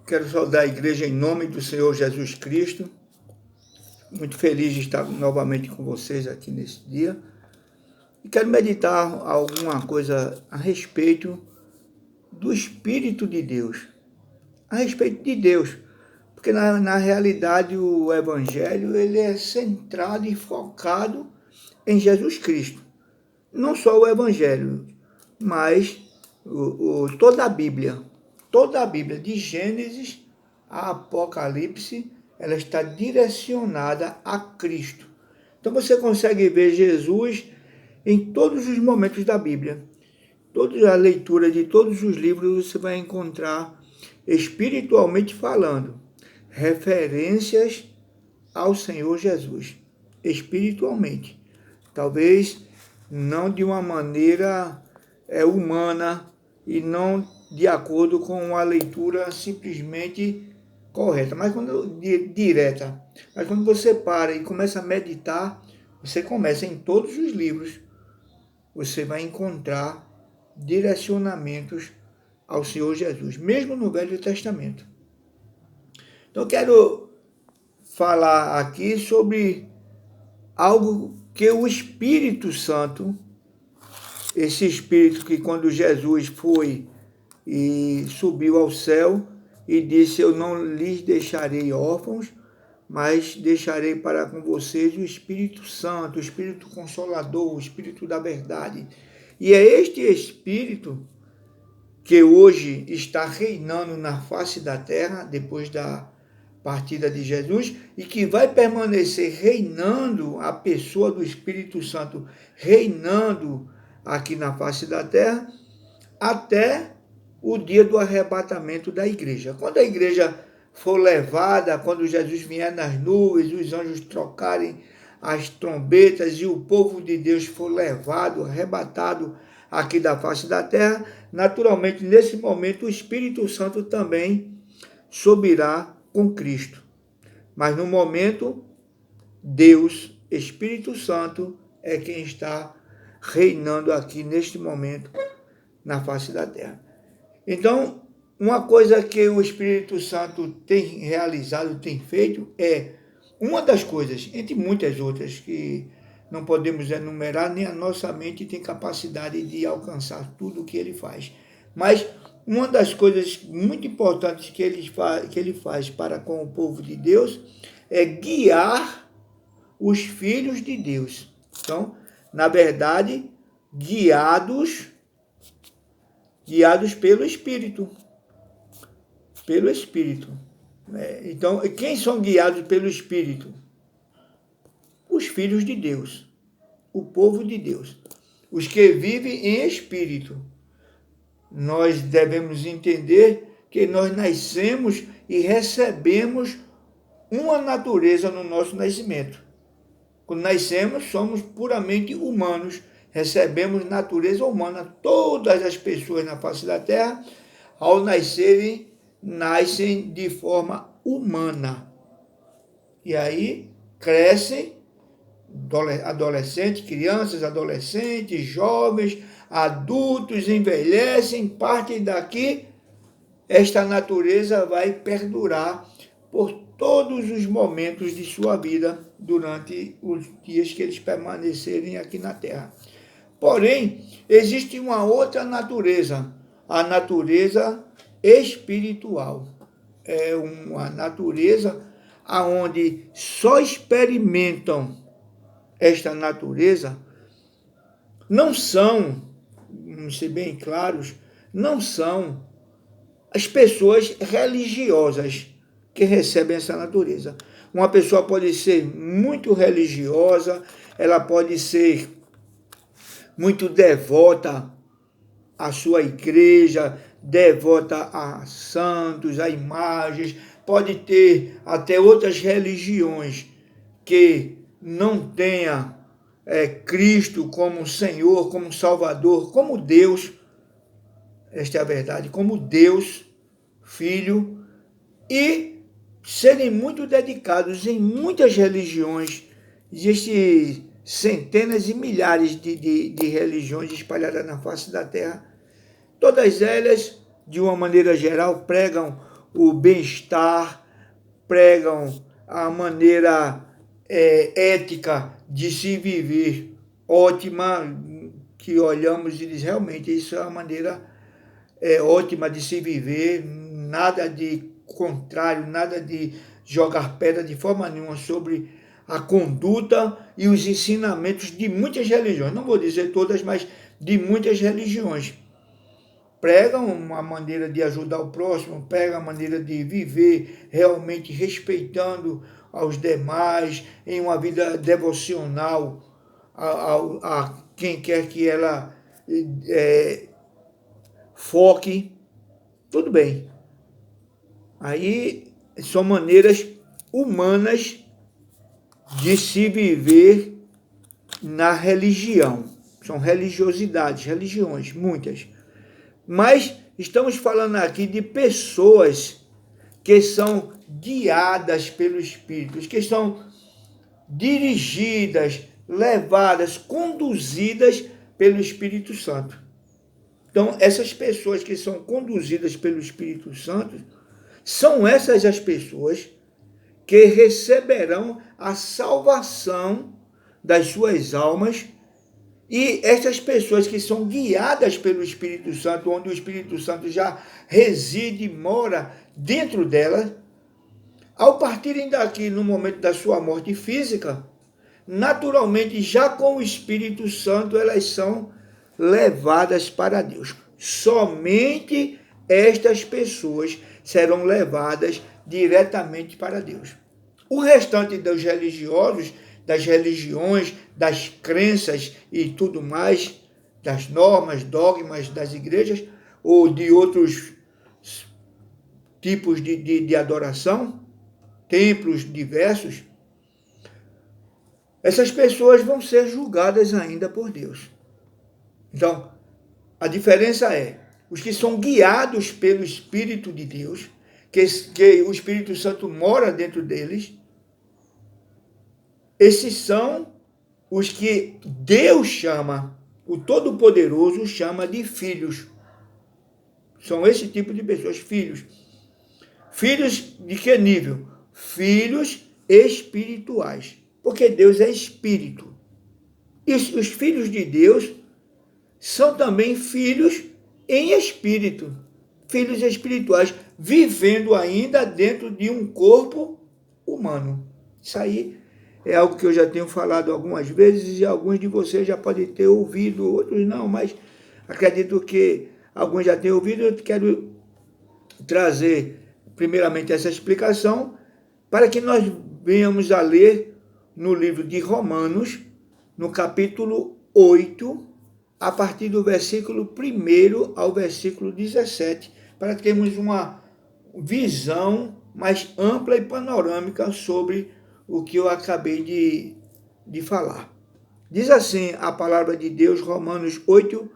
Quero saudar a igreja em nome do Senhor Jesus Cristo. Muito feliz de estar novamente com vocês aqui nesse dia. E quero meditar alguma coisa a respeito do Espírito de Deus. A respeito de Deus. Porque na realidade o Evangelho ele é centrado e focado em Jesus Cristo. Não só o Evangelho, mas toda a Bíblia. Toda a Bíblia, de Gênesis a Apocalipse, ela está direcionada a Cristo. Então você consegue ver Jesus em todos os momentos da Bíblia. Toda a leitura de todos os livros você vai encontrar, espiritualmente falando, referências ao Senhor Jesus, espiritualmente. Talvez não de uma maneira humana e não de acordo com a leitura simplesmente correta, mas direta. Mas quando você para e começa a meditar, você começa em todos os livros, você vai encontrar direcionamentos ao Senhor Jesus, mesmo no Velho Testamento. Então eu quero falar aqui sobre algo que o Espírito Santo, esse Espírito que quando Jesus foi e subiu ao céu e disse, eu não lhes deixarei órfãos, mas deixarei para com vocês o Espírito Santo, o Espírito Consolador, o Espírito da verdade. E é este Espírito que hoje está reinando na face da terra, depois da partida de Jesus, e que vai permanecer reinando, a pessoa do Espírito Santo reinando aqui na face da terra, até o dia do arrebatamento da igreja. Quando a igreja for levada, quando Jesus vier nas nuvens, os anjos trocarem as trombetas e o povo de Deus for levado, arrebatado aqui da face da terra, naturalmente, nesse momento, o Espírito Santo também subirá com Cristo. Mas no momento, Deus, Espírito Santo, é quem está reinando aqui neste momento na face da terra. Então, uma coisa que o Espírito Santo tem realizado, tem feito, uma das coisas, entre muitas outras, que não podemos enumerar, nem a nossa mente tem capacidade de alcançar tudo o que ele faz. Mas uma das coisas muito importantes que ele faz para com o povo de Deus é guiar os filhos de Deus. Então, na verdade, guiados pelo Espírito. Pelo Espírito. Então, quem são guiados pelo Espírito? Os filhos de Deus. O povo de Deus. Os que vivem em Espírito. Nós devemos entender que nós nascemos e recebemos uma natureza no nosso nascimento. Quando nascemos, somos puramente humanos, recebemos natureza humana. Todas as pessoas na face da terra, ao nascerem, nascem de forma humana. E aí crescem, adolescentes, crianças, adolescentes, jovens, adultos, envelhecem, partem daqui, esta natureza vai perdurar por todos os momentos de sua vida durante os dias que eles permanecerem aqui na Terra. Porém, existe uma outra natureza, a natureza espiritual. É uma natureza onde só experimentam esta natureza, não são, vamos ser bem claros, não são as pessoas religiosas que recebem essa natureza. Uma pessoa pode ser muito religiosa, ela pode ser muito devota à sua igreja, devota a santos, a imagens, pode ter até outras religiões que não tenha Cristo como Senhor, como Salvador, como Deus, esta é a verdade, como Deus, Filho, e serem muito dedicados em muitas religiões. Existem centenas e milhares de religiões espalhadas na face da terra. Todas elas, de uma maneira geral, pregam o bem-estar, pregam a maneira ética de se viver ótima, que olhamos e diz, realmente, isso é uma maneira ótima de se viver, nada de contrário, nada de jogar pedra de forma nenhuma sobre a conduta e os ensinamentos de muitas religiões, não vou dizer todas, mas de muitas religiões. Pregam uma maneira de ajudar o próximo, pregam a maneira de viver realmente respeitando aos demais, em uma vida devocional a quem quer que ela foque. Tudo bem. Aí são maneiras humanas de se viver na religião. São religiosidades, religiões, muitas. Mas estamos falando aqui de pessoas que são guiadas pelo Espírito, que são dirigidas, levadas, conduzidas pelo Espírito Santo. Então, essas pessoas que são conduzidas pelo Espírito Santo, são essas as pessoas que receberão a salvação das suas almas. E essas pessoas que são guiadas pelo Espírito Santo, onde o Espírito Santo já reside, mora dentro delas, ao partirem daqui no momento da sua morte física, naturalmente, já com o Espírito Santo, elas são levadas para Deus. Somente estas pessoas serão levadas diretamente para Deus. O restante dos religiosos, das religiões, das crenças e tudo mais, das normas, dogmas das igrejas ou de outros tipos de adoração, templos diversos, essas pessoas vão ser julgadas ainda por Deus. Então, a diferença é, os que são guiados pelo Espírito de Deus, que o Espírito Santo mora dentro deles, esses são os que Deus chama, o Todo-Poderoso chama de filhos. São esse tipo de pessoas, filhos. Filhos de que nível? Filhos espirituais. Porque Deus é espírito. E os filhos de Deus são também filhos em espírito. Filhos espirituais, vivendo ainda dentro de um corpo humano. Isso aí é algo que eu já tenho falado algumas vezes e alguns de vocês já podem ter ouvido, outros não, mas acredito que alguns já tenham ouvido. Eu quero trazer primeiramente essa explicação para que nós venhamos a ler no livro de Romanos, no capítulo 8, a partir do versículo 1 ao versículo 17, para termos uma visão mais ampla e panorâmica sobre o que eu acabei de falar. Diz assim a palavra de Deus, Romanos 8,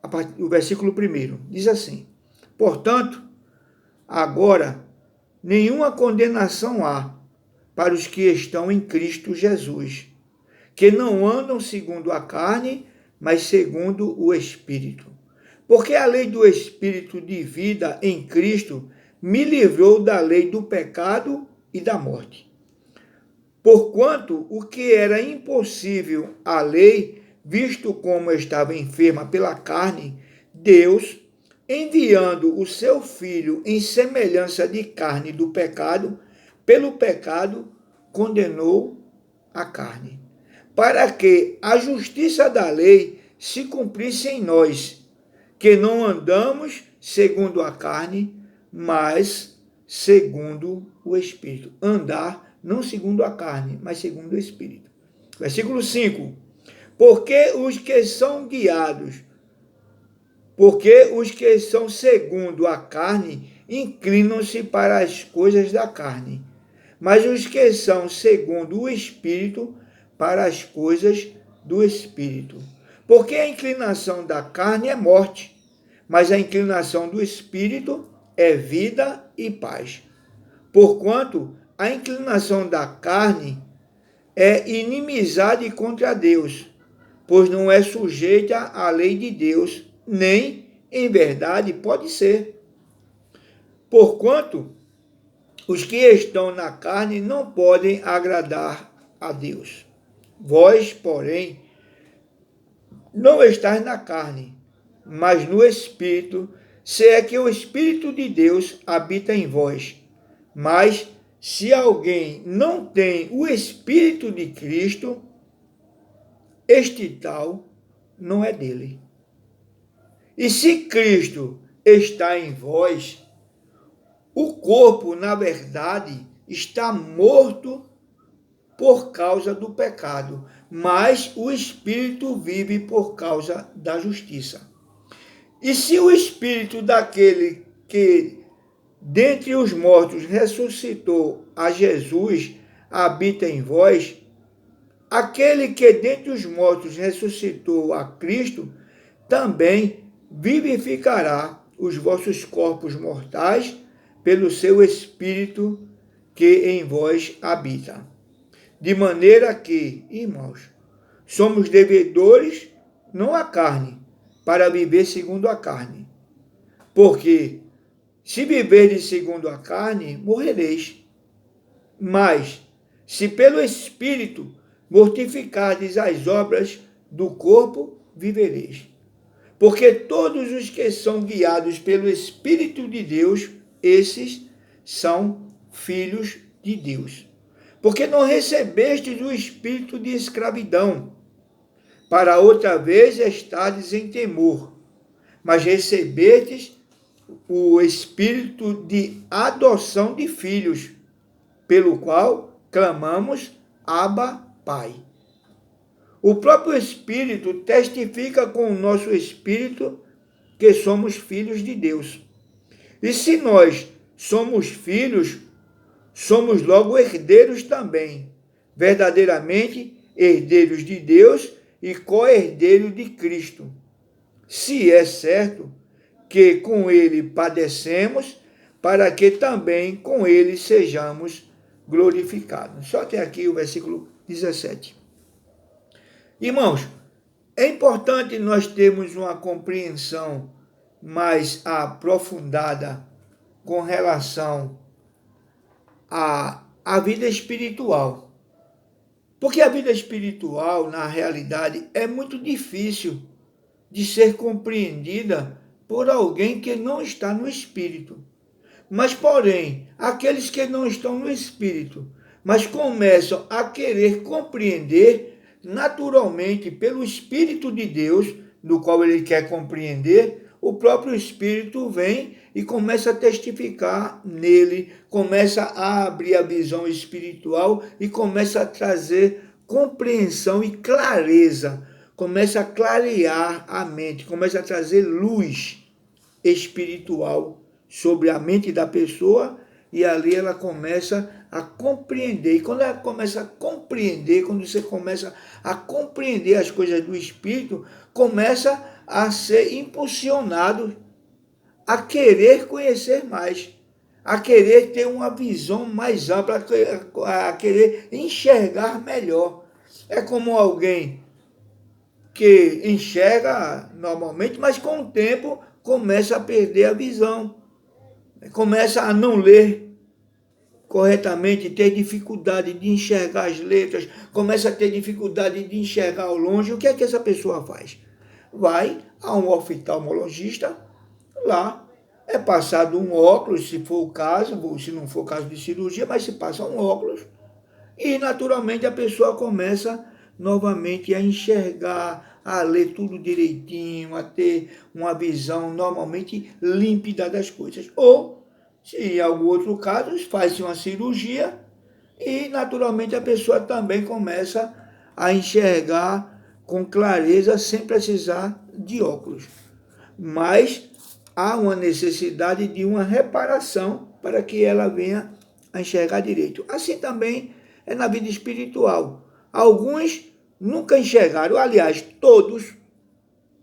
a partir do versículo 1. Diz assim: portanto, agora nenhuma condenação há para os que estão em Cristo Jesus, que não andam segundo a carne, mas segundo o Espírito. Porque a lei do Espírito de vida em Cristo me livrou da lei do pecado e da morte. Porquanto o que era impossível à lei, visto como estava enferma pela carne, Deus, enviando o seu Filho em semelhança de carne do pecado, pelo pecado condenou a carne, para que a justiça da lei se cumprisse em nós, que não andamos segundo a carne, mas segundo o Espírito. Andar não segundo a carne, mas segundo o Espírito. Versículo 5. Porque os que são segundo a carne, inclinam-se para as coisas da carne, mas os que são segundo o Espírito, para as coisas do Espírito. Porque a inclinação da carne é morte, mas a inclinação do Espírito é vida e paz. Porquanto a inclinação da carne é inimizade contra Deus, pois não é sujeita à lei de Deus, nem, em verdade, pode ser. Porquanto os que estão na carne não podem agradar a Deus. Vós, porém, não estáis na carne, mas no Espírito, se é que o Espírito de Deus habita em vós. Mas, se alguém não tem o Espírito de Cristo, este tal não é dele. E se Cristo está em vós, o corpo, na verdade, está morto por causa do pecado, mas o Espírito vive por causa da justiça. E se o Espírito daquele que dentre os mortos ressuscitou a Jesus habita em vós, aquele que dentre os mortos ressuscitou a Cristo também vivificará os vossos corpos mortais pelo seu Espírito que em vós habita. De maneira que, irmãos, somos devedores, não à carne, para viver segundo a carne. Porque, se viverdes segundo a carne, morrereis. Mas, se pelo Espírito mortificardes as obras do corpo, vivereis. Porque todos os que são guiados pelo Espírito de Deus, esses são filhos de Deus. Porque não recebestes o espírito de escravidão, para outra vez estardes em temor, mas recebestes o espírito de adoção de filhos, pelo qual clamamos, Abba, Pai. O próprio Espírito testifica com o nosso espírito que somos filhos de Deus. E se nós somos filhos, somos logo herdeiros também, verdadeiramente herdeiros de Deus e co-herdeiros de Cristo. Se é certo que com ele padecemos, para que também com ele sejamos glorificados. Só até aqui o versículo 17. Irmãos, é importante nós termos uma compreensão mais aprofundada com relação à vida espiritual. Porque a vida espiritual, na realidade, é muito difícil de ser compreendida por alguém que não está no Espírito. Mas, porém, aqueles que não estão no Espírito, mas começam a querer compreender naturalmente pelo Espírito de Deus, do qual ele quer compreender, o próprio Espírito vem e começa a testificar nele, começa a abrir a visão espiritual e começa a trazer compreensão e clareza, começa a clarear a mente, começa a trazer luz espiritual sobre a mente da pessoa e ali ela começa a compreender. E quando ela começa a compreender, quando você começa a compreender as coisas do Espírito, começa a ser impulsionado a querer conhecer mais, a querer ter uma visão mais ampla, a querer enxergar melhor. É como alguém que enxerga normalmente, mas com o tempo começa a perder a visão, começa a não ler corretamente, ter dificuldade de enxergar as letras, começa a ter dificuldade de enxergar ao longe. O que é que essa pessoa faz? Vai a um oftalmologista, lá é passado um óculos, se for o caso, se não for o caso de cirurgia, mas se passa um óculos, e naturalmente a pessoa começa novamente a enxergar, a ler tudo direitinho, a ter uma visão normalmente límpida das coisas. Ou, se em algum outro caso, faz-se uma cirurgia e naturalmente a pessoa também começa a enxergar com clareza sem precisar de óculos. Mas há uma necessidade de uma reparação para que ela venha a enxergar direito. Assim também é na vida espiritual. Alguns nunca enxergaram, aliás, todos,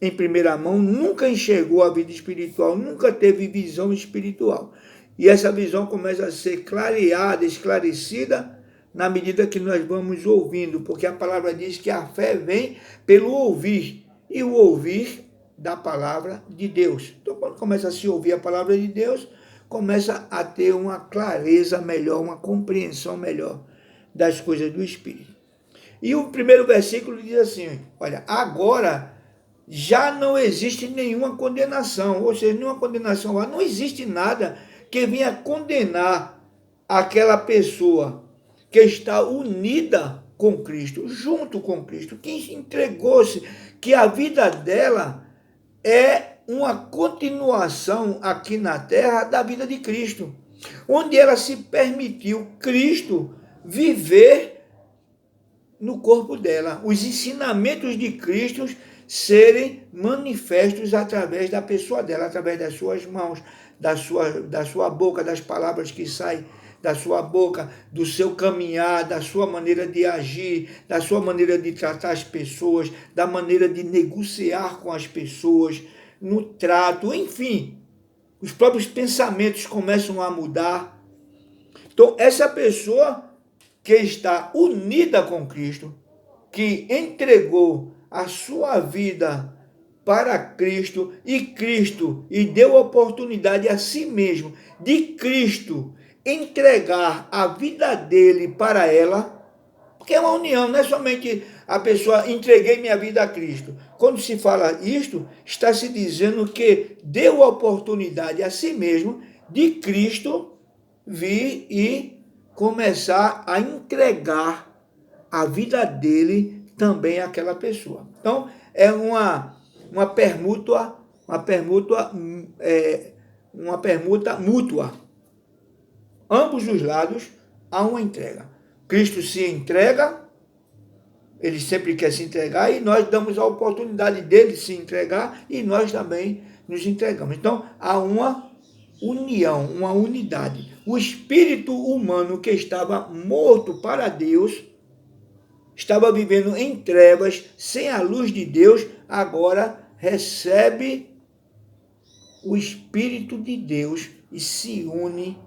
em primeira mão, nunca enxergou a vida espiritual, nunca teve visão espiritual. E essa visão começa a ser clareada, esclarecida, na medida que nós vamos ouvindo, porque a palavra diz que a fé vem pelo ouvir, e o ouvir da palavra de Deus. Então, quando começa a se ouvir a palavra de Deus, começa a ter uma clareza melhor, uma compreensão melhor das coisas do Espírito. E o primeiro versículo diz assim, olha, agora já não existe nenhuma condenação, ou seja, nenhuma condenação lá, não existe nada que venha condenar aquela pessoa que está unida com Cristo, junto com Cristo, que entregou-se, que a vida dela é uma continuação aqui na terra da vida de Cristo, onde ela se permitiu Cristo viver no corpo dela, os ensinamentos de Cristo serem manifestos através da pessoa dela, através das suas mãos, da sua boca, das palavras que saem da sua boca, do seu caminhar, da sua maneira de agir, da sua maneira de tratar as pessoas, da maneira de negociar com as pessoas, no trato, enfim, os próprios pensamentos começam a mudar. Então, essa pessoa que está unida com Cristo, que entregou a sua vida para Cristo e deu oportunidade a si mesmo de Cristo entregar a vida dele para ela, porque é uma união, não é somente a pessoa entreguei minha vida a Cristo. Quando se fala isto, está se dizendo que deu oportunidade a si mesmo de Cristo vir e começar a entregar a vida dele também àquela pessoa. Então, é uma permuta mútua. Ambos os lados há uma entrega. Cristo se entrega, ele sempre quer se entregar e nós damos a oportunidade dele se entregar e nós também nos entregamos. Então, há uma união, uma unidade. O espírito humano que estava morto para Deus, estava vivendo em trevas, sem a luz de Deus, agora recebe o Espírito de Deus e se une,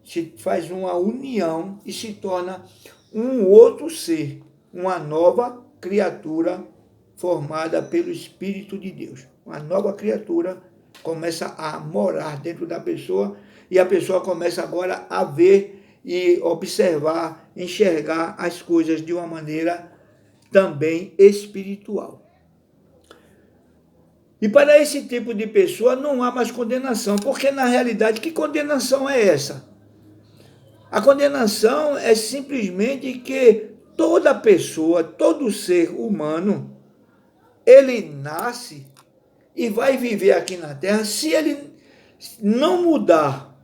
se faz uma união e se torna um outro ser, uma nova criatura formada pelo Espírito de Deus. Uma nova criatura começa a morar dentro da pessoa e a pessoa começa agora a ver e observar, enxergar as coisas de uma maneira também espiritual. E para esse tipo de pessoa não há mais condenação, porque na realidade, que condenação é essa? A condenação é simplesmente que toda pessoa, todo ser humano, ele nasce e vai viver aqui na Terra, se ele não mudar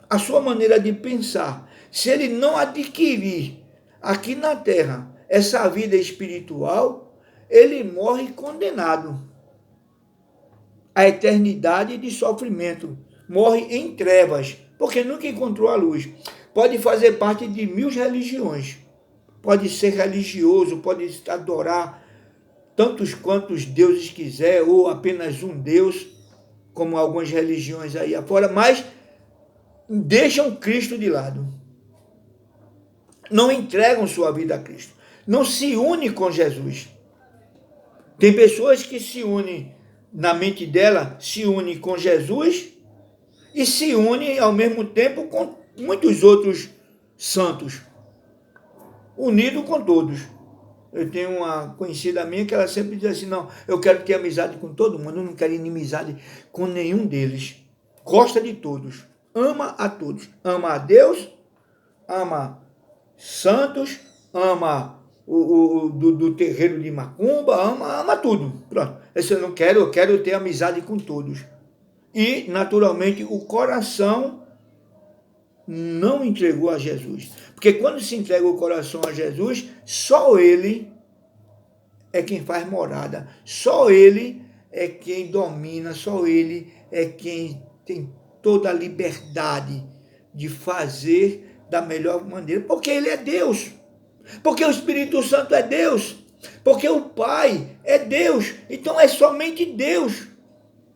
a sua maneira de pensar, se ele não adquirir aqui na Terra essa vida espiritual, ele morre condenado à eternidade de sofrimento, morre em trevas, porque nunca encontrou a luz. Pode fazer parte de 1000 religiões, pode ser religioso, pode adorar tantos quantos deuses quiser, ou apenas um Deus, como algumas religiões aí afora, mas deixam Cristo de lado. Não entregam sua vida a Cristo. Não se unem com Jesus. Tem pessoas que se unem, na mente dela, se unem com Jesus e se unem ao mesmo tempo com muitos outros santos. Unido com todos. Eu tenho uma conhecida minha que ela sempre diz assim, não, eu quero ter amizade com todo mundo, eu não quero inimizade com nenhum deles. Gosta de todos, ama a todos. Ama a Deus, ama santos, ama do terreiro de Macumba, ama tudo. Pronto. Esse eu não quero, eu quero ter amizade com todos. E, naturalmente, o coração não entregou a Jesus. Porque quando se entrega o coração a Jesus, só ele é quem faz morada. Só ele é quem domina, só ele é quem tem toda a liberdade de fazer da melhor maneira. Porque ele é Deus. Porque o Espírito Santo é Deus. Porque o Pai é Deus. Então é somente Deus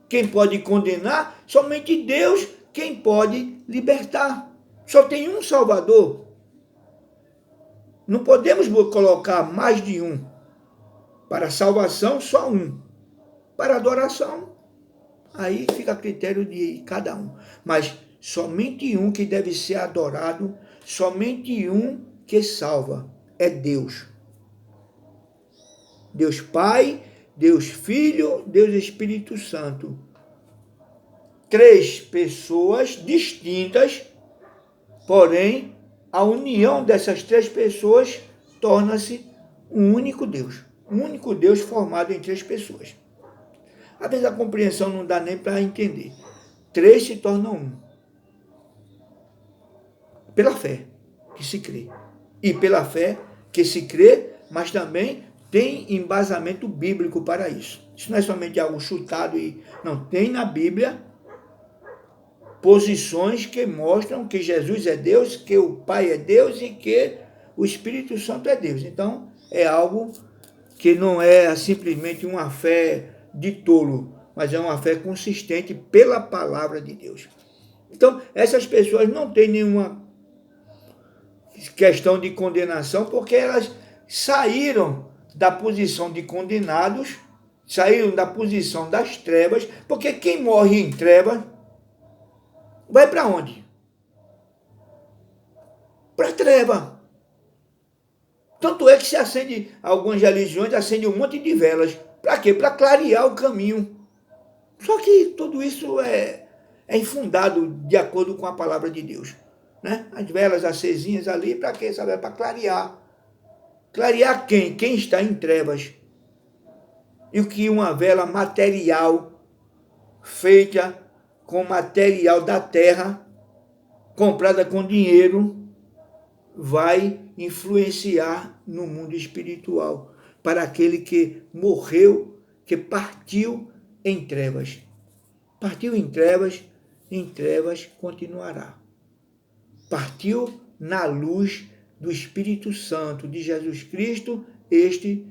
quem pode condenar, somente Deus quem pode libertar. Só tem um Salvador. Não podemos colocar mais de um. Para salvação, só um. Para adoração, aí fica a critério de cada um. Mas somente um que deve ser adorado, somente um que salva, é Deus. Deus Pai, Deus Filho, Deus Espírito Santo. 3 pessoas distintas, porém, a união dessas 3 pessoas torna-se um único Deus. Um único Deus formado em 3 pessoas. Às vezes a compreensão não dá nem para entender. 3 se tornam um. Pela fé que se crê. E pela fé que se crê, mas também tem embasamento bíblico para isso. Isso não é somente algo chutado e... Não, tem na Bíblia posições que mostram que Jesus é Deus, que o Pai é Deus e que o Espírito Santo é Deus. Então, é algo que não é simplesmente uma fé de tolo, mas é uma fé consistente pela palavra de Deus. Então, essas pessoas não têm nenhuma questão de condenação, porque elas saíram da posição de condenados, saíram da posição das trevas, porque quem morre em trevas vai para onde? Para a treva. Tanto é que se acende, algumas religiões acendem um monte de velas. Para quê? Para clarear o caminho. Só que tudo isso é infundado de acordo com a palavra de Deus. Né? As velas acesinhas ali, para quê? Sabe? É para clarear. Clarear quem? Quem está em trevas. E o que uma vela material, feita com material da terra, comprada com dinheiro, vai influenciar no mundo espiritual para aquele que morreu, que partiu em trevas. Partiu em trevas continuará. Partiu na luz do Espírito Santo de Jesus Cristo, este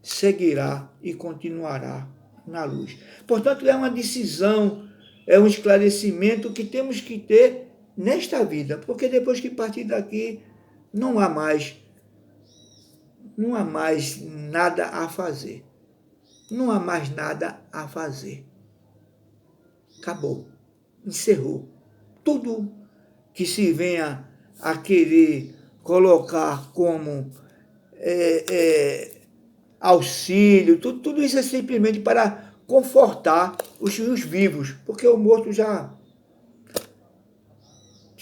seguirá e continuará na luz. Portanto, é uma decisão, é um esclarecimento que temos que ter nesta vida, porque depois que partir daqui, não há mais nada a fazer. Não há mais nada a fazer. Acabou. Encerrou. Tudo que se venha a querer colocar como auxílio, tudo isso é simplesmente para confortar os vivos, porque o morto já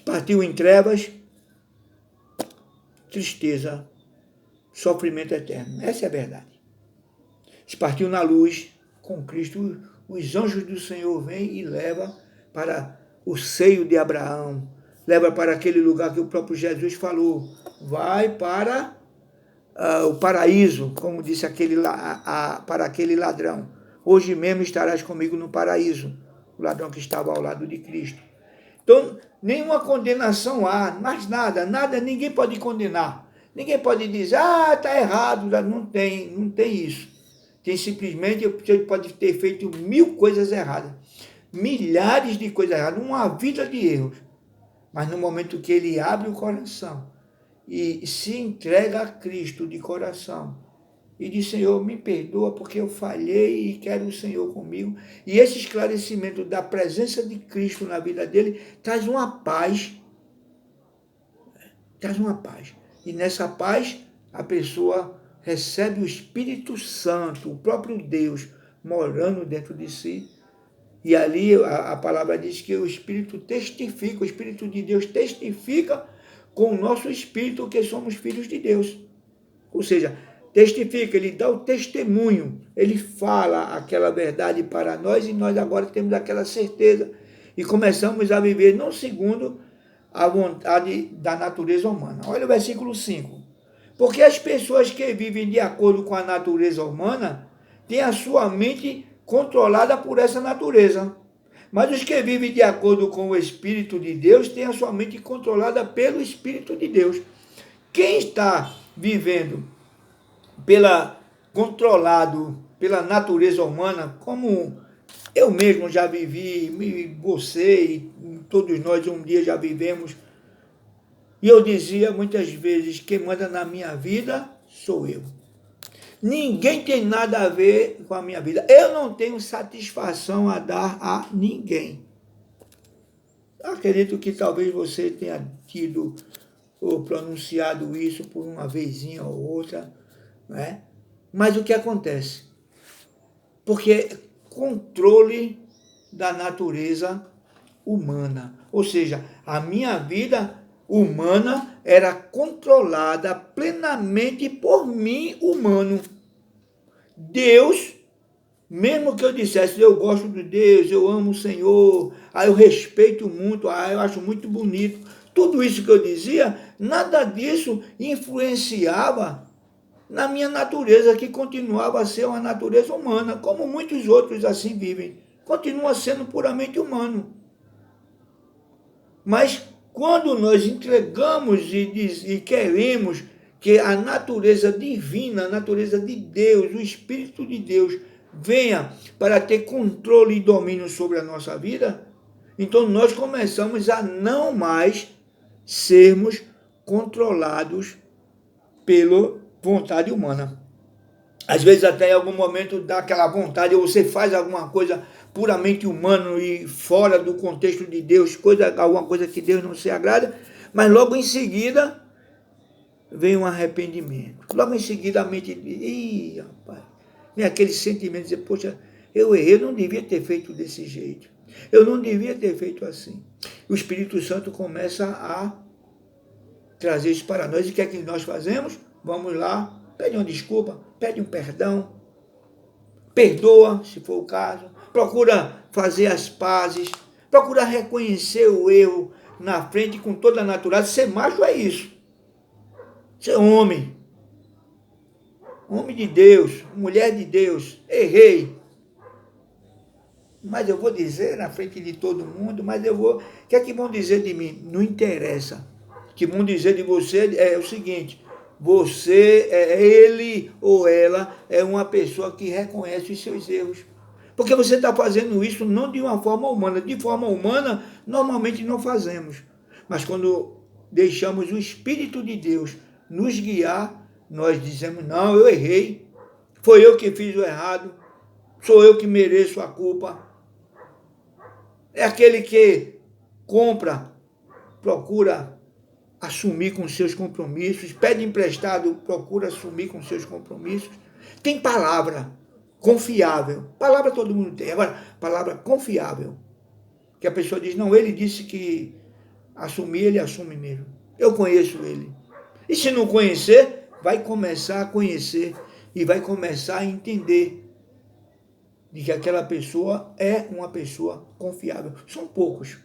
partiu em trevas, tristeza, sofrimento eterno. Essa é a verdade. Se partiu na luz, com Cristo, os anjos do Senhor vêm e levam para o seio de Abraão, leva para aquele lugar que o próprio Jesus falou, vai para o paraíso, como disse para aquele ladrão. Hoje mesmo estarás comigo no paraíso, o ladrão que estava ao lado de Cristo. Então, nenhuma condenação há, mais nada, ninguém pode condenar. Ninguém pode dizer, está errado, não tem isso. Tem simplesmente, você pode ter feito 1000 coisas erradas, milhares de coisas erradas, uma vida de erros. Mas no momento que ele abre o coração e se entrega a Cristo de coração, e diz, Senhor, me perdoa porque eu falhei e quero o Senhor comigo. E esse esclarecimento da presença de Cristo na vida dele traz uma paz. Traz uma paz. E nessa paz, a pessoa recebe o Espírito Santo, o próprio Deus, morando dentro de si. E ali a palavra diz que o Espírito testifica, o Espírito de Deus testifica com o nosso Espírito que somos filhos de Deus. Ou seja, testifica, ele dá o testemunho, ele fala aquela verdade para nós e nós agora temos aquela certeza e começamos a viver não segundo a vontade da natureza humana. Olha o versículo 5. Porque as pessoas que vivem de acordo com a natureza humana têm a sua mente controlada por essa natureza. Mas os que vivem de acordo com o Espírito de Deus têm a sua mente controlada pelo Espírito de Deus. Quem está vivendo controlado pela natureza humana, como eu mesmo já vivi, você e todos nós um dia já vivemos, e eu dizia muitas vezes, quem manda na minha vida sou eu. Ninguém tem nada a ver com a minha vida. Eu não tenho satisfação a dar a ninguém. Acredito que talvez você tenha tido ou pronunciado isso por uma vezinha ou outra, né? Mas o que acontece? Porque controle da natureza humana, ou seja, a minha vida humana era controlada plenamente por mim, humano. Deus, mesmo que eu dissesse, eu gosto de Deus, eu amo o Senhor, eu respeito muito, eu acho muito bonito, tudo isso que eu dizia, nada disso influenciava na minha natureza, que continuava a ser uma natureza humana, como muitos outros assim vivem. Continua sendo puramente humano. Mas quando nós entregamos e queremos que a natureza divina, a natureza de Deus, o Espírito de Deus, venha para ter controle e domínio sobre a nossa vida, então nós começamos a não mais sermos controlados pela vontade humana. Às vezes até em algum momento dá aquela vontade, ou você faz alguma coisa puramente humano e fora do contexto de Deus, alguma coisa que Deus não se agrada, mas logo em seguida vem um arrependimento. Logo em seguida a mente diz, rapaz, vem aquele sentimento de dizer, poxa, eu errei, eu não devia ter feito desse jeito. Eu não devia ter feito assim. O Espírito Santo começa a trazer isso para nós. E o que é que nós fazemos? Vamos lá, pede uma desculpa, pede um perdão, perdoa, se for o caso, procura fazer as pazes, procura reconhecer o erro na frente com toda a natureza. Ser macho é isso. Ser homem. Homem de Deus, mulher de Deus, errei. Mas eu vou dizer na frente de todo mundo, mas eu vou... O que é que vão dizer de mim? Não interessa. O que vão dizer de você é o seguinte, você, ele ou ela é uma pessoa que reconhece os seus erros. Porque você está fazendo isso não de uma forma humana. De forma humana, normalmente não fazemos. Mas quando deixamos o Espírito de Deus nos guiar, nós dizemos, não, eu errei. Foi eu que fiz o errado. Sou eu que mereço a culpa. É aquele que compra, procura assumir com seus compromissos, pede emprestado, procura assumir com seus compromissos. Tem palavra confiável. Palavra todo mundo tem. Agora, palavra confiável. Que a pessoa diz, não, ele disse que assumir, ele assume mesmo. Eu conheço ele. E se não conhecer, vai começar a conhecer e vai começar a entender de que aquela pessoa é uma pessoa confiável. São poucos.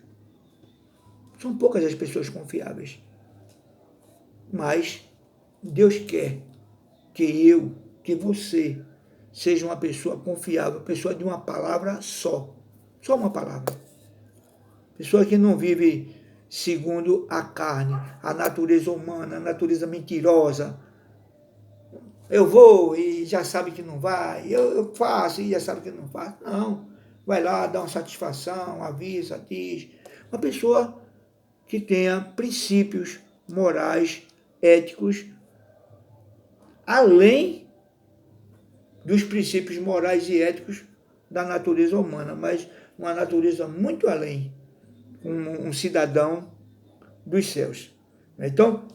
São poucas as pessoas confiáveis. Mas Deus quer que você seja uma pessoa confiável, pessoa de uma palavra só. Só uma palavra. Pessoa que não vive segundo a carne, a natureza humana, a natureza mentirosa. Eu vou e já sabe que não vai, eu faço e já sabe que não faço. Não, vai lá, dá uma satisfação, avisa, diz. Uma pessoa que tenha princípios morais, éticos, além dos princípios morais e éticos da natureza humana, mas uma natureza muito além, um cidadão dos céus. Então,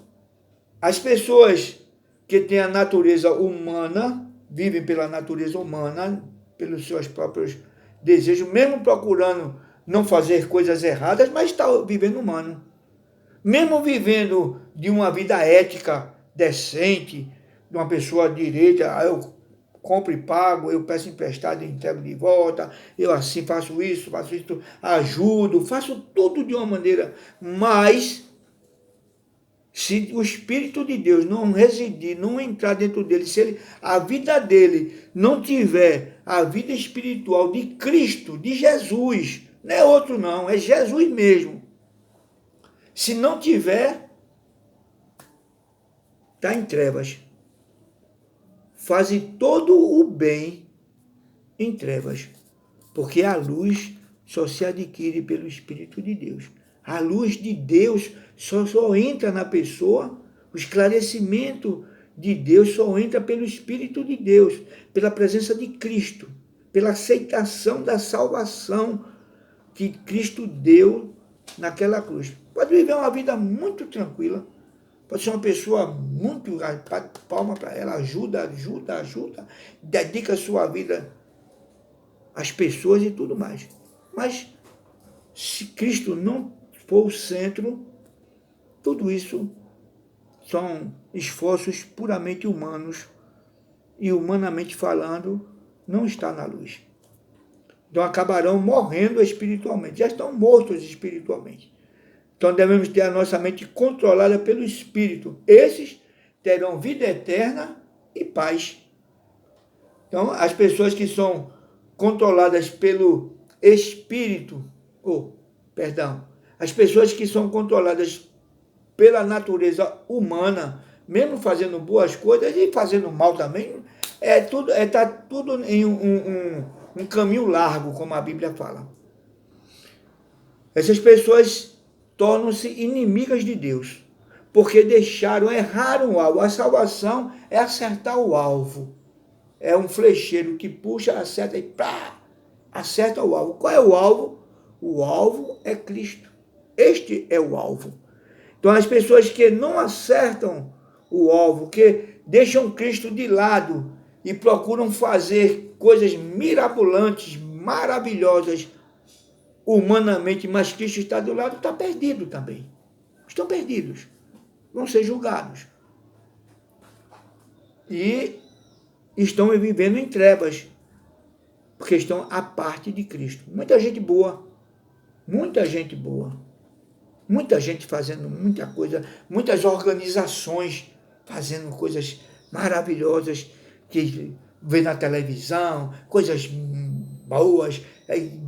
as pessoas que têm a natureza humana, vivem pela natureza humana, pelos seus próprios desejos, mesmo procurando não fazer coisas erradas, mas está vivendo humano. Mesmo vivendo de uma vida ética, decente, de uma pessoa direita, eu compro e pago, eu peço emprestado e entrego de volta, eu assim faço isso, ajudo, faço tudo de uma maneira, mas se o Espírito de Deus não residir, não entrar dentro dele, se a vida dele não tiver a vida espiritual de Cristo, de Jesus, não é outro não, é Jesus mesmo. Se não tiver, está em trevas. Faze todo o bem em trevas, porque a luz só se adquire pelo Espírito de Deus. A luz de Deus só entra na pessoa, o esclarecimento de Deus só entra pelo Espírito de Deus, pela presença de Cristo, pela aceitação da salvação que Cristo deu naquela cruz. Pode viver uma vida muito tranquila. Pode ser uma pessoa muito... Palma para ela, ajuda, dedica a sua vida às pessoas e tudo mais. Mas se Cristo não for o centro, tudo isso são esforços puramente humanos e, humanamente falando, não está na luz. Então acabarão morrendo espiritualmente, já estão mortos espiritualmente. Então devemos ter a nossa mente controlada pelo Espírito. Esses terão vida eterna e paz. Então as pessoas que são controladas pelo Espírito, as pessoas que são controladas pela natureza humana, mesmo fazendo boas coisas e fazendo mal também, tá tudo em um caminho largo, como a Bíblia fala. Essas pessoas tornam-se inimigas de Deus, porque erraram o alvo. A salvação é acertar o alvo. É um flecheiro que puxa, acerta e pá, acerta o alvo. Qual é o alvo? O alvo é Cristo. Este é o alvo. Então as pessoas que não acertam o alvo, que deixam Cristo de lado e procuram fazer coisas mirabolantes, maravilhosas, humanamente, mas Cristo está do lado, está perdido também. Estão perdidos. Vão ser julgados. E estão vivendo em trevas, porque estão à parte de Cristo. Muita gente boa, muita gente fazendo muita coisa, muitas organizações fazendo coisas maravilhosas, que vê na televisão, coisas boas,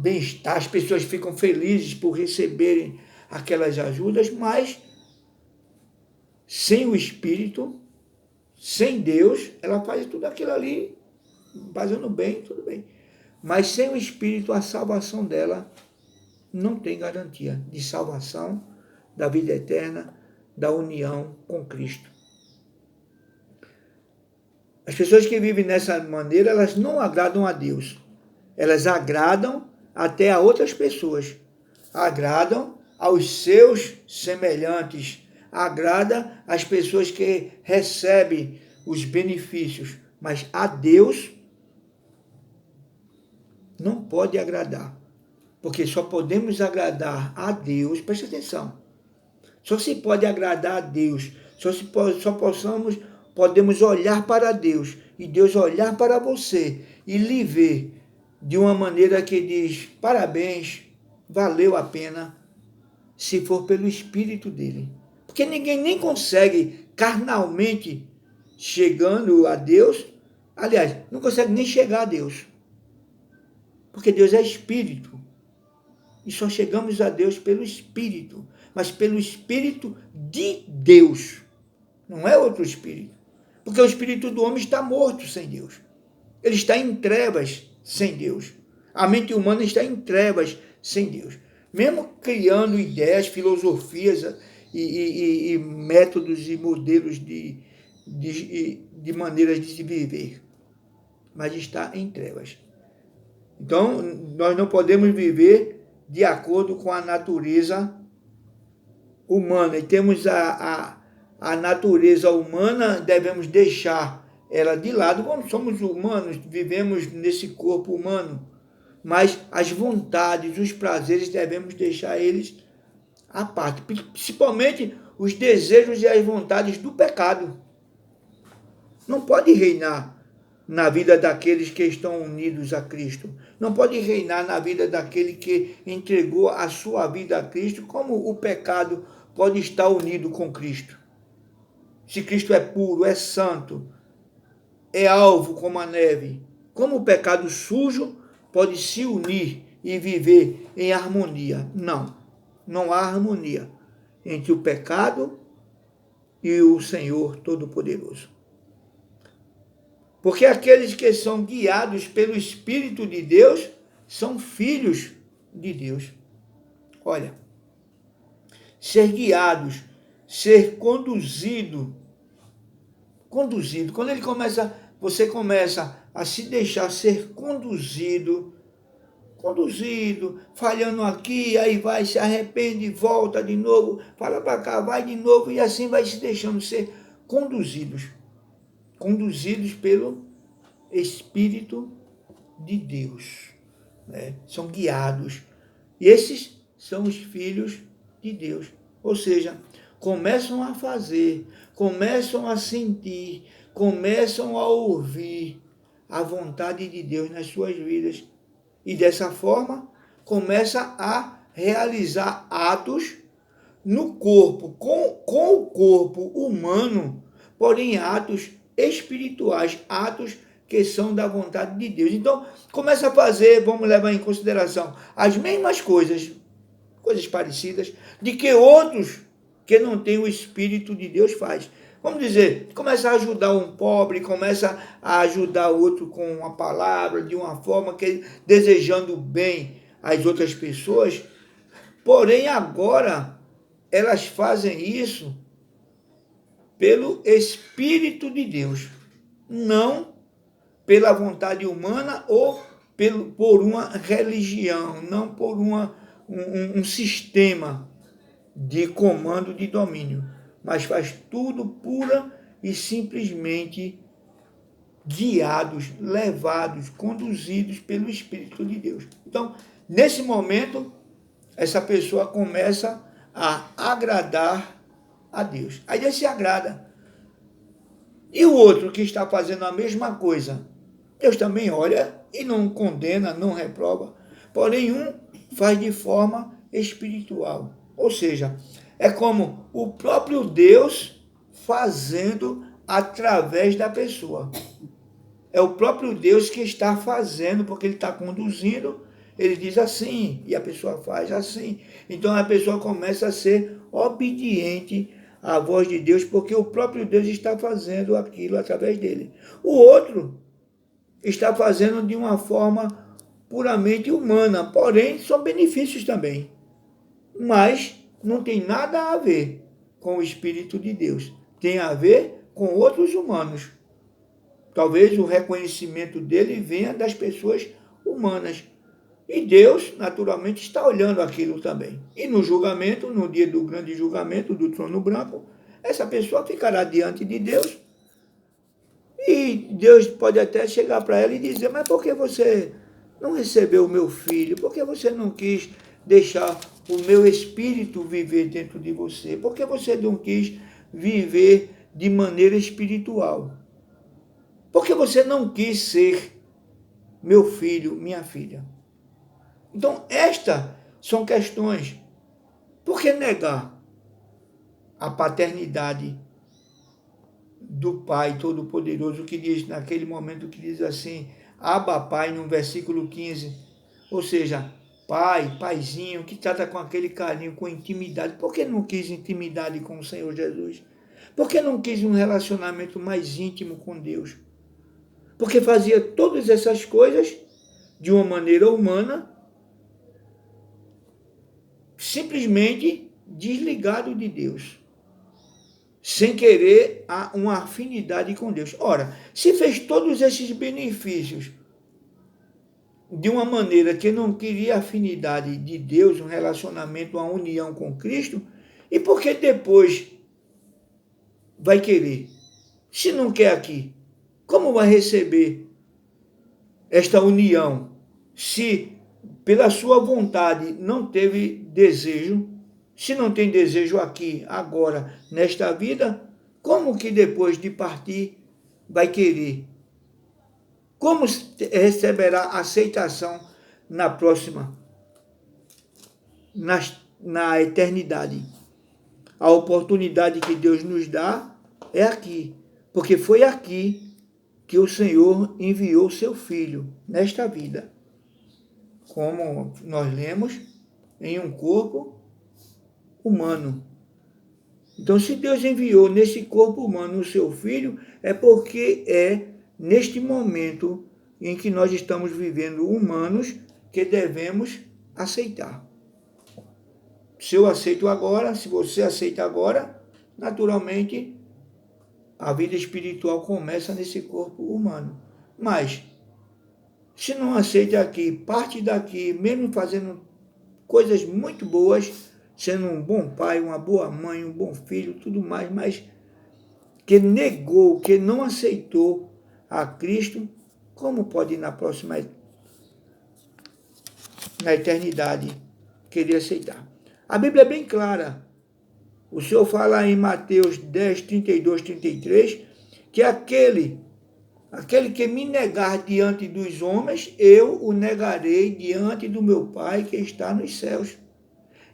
bem-estar, as pessoas ficam felizes por receberem aquelas ajudas, mas sem o Espírito, sem Deus, ela faz tudo aquilo ali, fazendo bem, tudo bem. Mas sem o Espírito, a salvação dela não tem garantia de salvação, da vida eterna, da união com Cristo. As pessoas que vivem dessa maneira, elas não agradam a Deus. Elas agradam até a outras pessoas. Agradam aos seus semelhantes. Agrada às pessoas que recebem os benefícios. Mas a Deus não pode agradar. Porque só podemos agradar a Deus, preste atenção, só se pode agradar a Deus, podemos olhar para Deus e Deus olhar para você e lhe ver de uma maneira que diz, parabéns, valeu a pena, se for pelo Espírito dele. Porque ninguém nem consegue carnalmente chegando a Deus, aliás, não consegue nem chegar a Deus. Porque Deus é Espírito. E só chegamos a Deus pelo Espírito, mas pelo Espírito de Deus. Não é outro Espírito. Porque o Espírito do homem está morto sem Deus. Ele está em trevas sem Deus. A mente humana está em trevas sem Deus. Mesmo criando ideias, filosofias e métodos e modelos de maneiras de se viver. Mas está em trevas. Então, nós não podemos viver de acordo com a natureza humana. E temos a natureza humana, devemos deixar ela de lado. Como somos humanos, vivemos nesse corpo humano. Mas as vontades, os prazeres, devemos deixar eles à parte. Principalmente os desejos e as vontades do pecado. Não pode reinar na vida daqueles que estão unidos a Cristo. Não pode reinar na vida daquele que entregou a sua vida a Cristo. Como o pecado pode estar unido com Cristo? Se Cristo é puro, é santo, é alvo como a neve, como o pecado sujo pode se unir e viver em harmonia? Não, não há harmonia entre o pecado e o Senhor Todo-Poderoso. Porque aqueles que são guiados pelo Espírito de Deus são filhos de Deus. Olha, ser guiados, ser conduzido. Quando você começa a se deixar ser conduzido conduzido, falhando aqui, aí vai, se arrepende, volta de novo, fala para cá, vai de novo, e assim vai se deixando ser conduzidos pelo Espírito de Deus, né? São guiados. E esses são os filhos de Deus. Ou seja, começam a fazer, começam a sentir, começam a ouvir a vontade de Deus nas suas vidas. E dessa forma, começa a realizar atos no corpo, com o corpo humano, porém atos espirituais, atos que são da vontade de Deus. Então, começa a fazer, vamos levar em consideração, as mesmas coisas parecidas, de que outros que não têm o Espírito de Deus faz. Vamos dizer, começa a ajudar um pobre, começa a ajudar outro com uma palavra, de uma forma que desejando bem às outras pessoas. Porém, agora, elas fazem isso pelo Espírito de Deus, não pela vontade humana ou por uma religião, não por um sistema de comando, de domínio, mas faz tudo pura e simplesmente guiados, levados, conduzidos pelo Espírito de Deus. Então, nesse momento, essa pessoa começa a agradar a Deus. Aí Deus se agrada. E o outro que está fazendo a mesma coisa, Deus também olha e não condena, não reprova. Porém, um faz de forma espiritual. Ou seja, é como o próprio Deus fazendo através da pessoa. É o próprio Deus que está fazendo, porque ele está conduzindo. Ele diz assim, e a pessoa faz assim. Então a pessoa começa a ser obediente à voz de Deus, porque o próprio Deus está fazendo aquilo através dele. O outro está fazendo de uma forma puramente humana, porém são benefícios também. Mas não tem nada a ver com o Espírito de Deus. Tem a ver com outros humanos. Talvez o reconhecimento dele venha das pessoas humanas. E Deus, naturalmente, está olhando aquilo também. E no julgamento, no dia do grande julgamento, do trono branco, essa pessoa ficará diante de Deus. E Deus pode até chegar para ela e dizer, mas por que você não recebeu o meu filho? Por que você não quis deixar o meu espírito viver dentro de você? Por que você não quis viver de maneira espiritual? Por que você não quis ser meu filho, minha filha? Então, estas são questões. Por que negar a paternidade do Pai Todo-Poderoso, que diz naquele momento, que diz assim, Abba Pai, no versículo 15, ou seja, pai, paizinho, que trata com aquele carinho, com intimidade. Por que não quis intimidade com o Senhor Jesus? Por que não quis um relacionamento mais íntimo com Deus? Porque fazia todas essas coisas de uma maneira humana, simplesmente desligado de Deus, sem querer uma afinidade com Deus. Ora, se fez todos esses benefícios de uma maneira que não queria afinidade de Deus, um relacionamento, uma união com Cristo, e por que depois vai querer? Se não quer aqui, como vai receber esta união? Se pela sua vontade não teve desejo, se não tem desejo aqui, agora, nesta vida, como que depois de partir vai querer? Como receberá aceitação na próxima, na eternidade? A oportunidade que Deus nos dá é aqui, porque foi aqui que o Senhor enviou seu Filho, nesta vida. Como nós lemos, em um corpo humano. Então, se Deus enviou nesse corpo humano o seu Filho, é porque é neste momento em que nós estamos vivendo humanos que devemos aceitar. Se eu aceito agora, se você aceita agora, naturalmente a vida espiritual começa nesse corpo humano. Mas, Se não aceita aqui, parte daqui, mesmo fazendo coisas muito boas, sendo um bom pai, uma boa mãe, um bom filho, tudo mais, mas que negou, que não aceitou a Cristo, como pode na eternidade, querer aceitar? A Bíblia é bem clara. O Senhor fala em Mateus 10, 32, 33, que aquele que me negar diante dos homens, eu o negarei diante do meu Pai que está nos céus.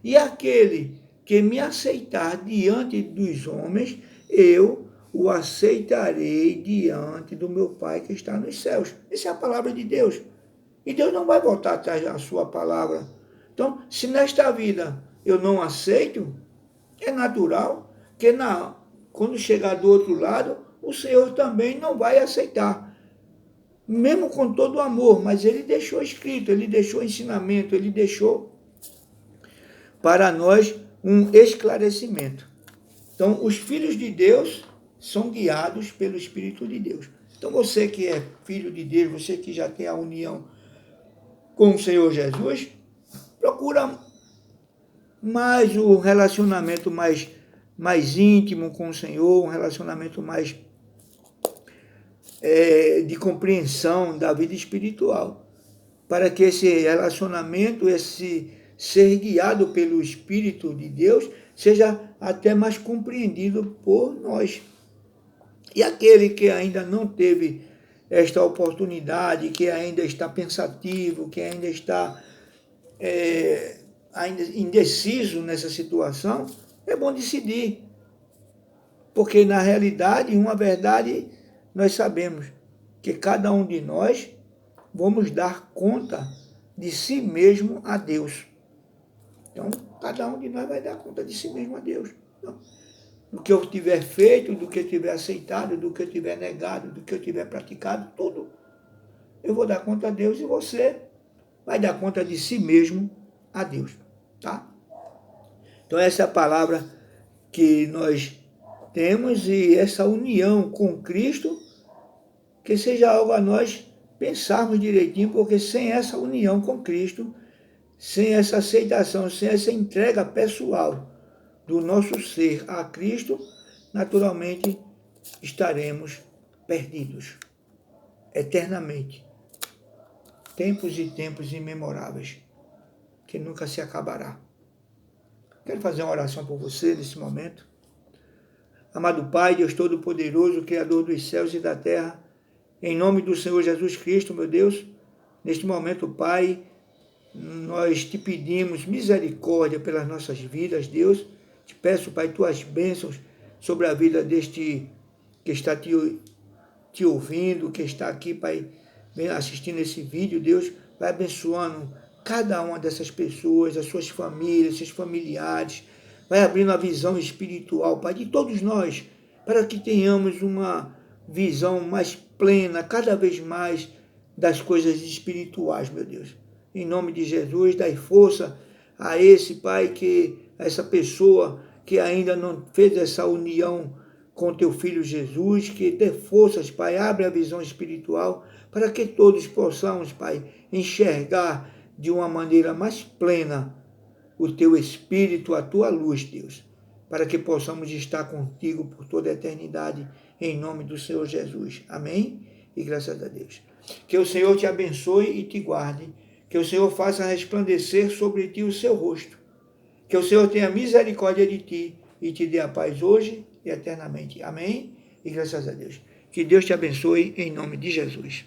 E aquele que me aceitar diante dos homens, eu o aceitarei diante do meu Pai que está nos céus. Essa é a palavra de Deus. E Deus não vai voltar atrás da sua palavra. Então, se nesta vida eu não aceito, é natural que quando chegar do outro lado, o Senhor também não vai aceitar. Mesmo com todo o amor, mas ele deixou escrito, ele deixou ensinamento, ele deixou para nós um esclarecimento. Então, os filhos de Deus são guiados pelo Espírito de Deus. Então, você que é filho de Deus, você que já tem a união com o Senhor Jesus, procura mais o relacionamento mais íntimo com o Senhor, um relacionamento mais de compreensão da vida espiritual, para que esse relacionamento, esse ser guiado pelo Espírito de Deus, seja até mais compreendido por nós. E aquele que ainda não teve esta oportunidade, que ainda está pensativo, que ainda está ainda indeciso nessa situação, é bom decidir. Porque, na realidade, uma verdade, nós sabemos que cada um de nós vamos dar conta de si mesmo a Deus. Então, cada um de nós vai dar conta de si mesmo a Deus. Então, do que eu tiver feito, do que eu tiver aceitado, do que eu tiver negado, do que eu tiver praticado, tudo. Eu vou dar conta a Deus e você vai dar conta de si mesmo a Deus. Tá? Então, essa é a palavra que nós temos e essa união com Cristo, que seja algo a nós pensarmos direitinho, porque sem essa união com Cristo, sem essa aceitação, sem essa entrega pessoal do nosso ser a Cristo, naturalmente estaremos perdidos eternamente. Tempos e tempos imemoráveis, que nunca se acabará. Quero fazer uma oração por você nesse momento. Amado Pai, Deus Todo-Poderoso, Criador dos céus e da terra, em nome do Senhor Jesus Cristo, meu Deus, neste momento, Pai, nós te pedimos misericórdia pelas nossas vidas, Deus. Te peço, Pai, tuas bênçãos sobre a vida deste que está te ouvindo, que está aqui, Pai, assistindo esse vídeo, Deus. Vai abençoando cada uma dessas pessoas, as suas famílias, seus familiares. Vai abrindo a visão espiritual, Pai, de todos nós, para que tenhamos uma visão mais plena, cada vez mais, das coisas espirituais, meu Deus. Em nome de Jesus, dai força a esse, Pai, a essa pessoa que ainda não fez essa união com teu Filho Jesus, que dê forças, Pai, abre a visão espiritual, para que todos possamos, Pai, enxergar de uma maneira mais plena o teu Espírito, a tua luz, Deus, para que possamos estar contigo por toda a eternidade, em nome do Senhor Jesus. Amém? E graças a Deus. Que o Senhor te abençoe e te guarde, que o Senhor faça resplandecer sobre ti o seu rosto, que o Senhor tenha misericórdia de ti e te dê a paz hoje e eternamente. Amém? E graças a Deus. Que Deus te abençoe em nome de Jesus.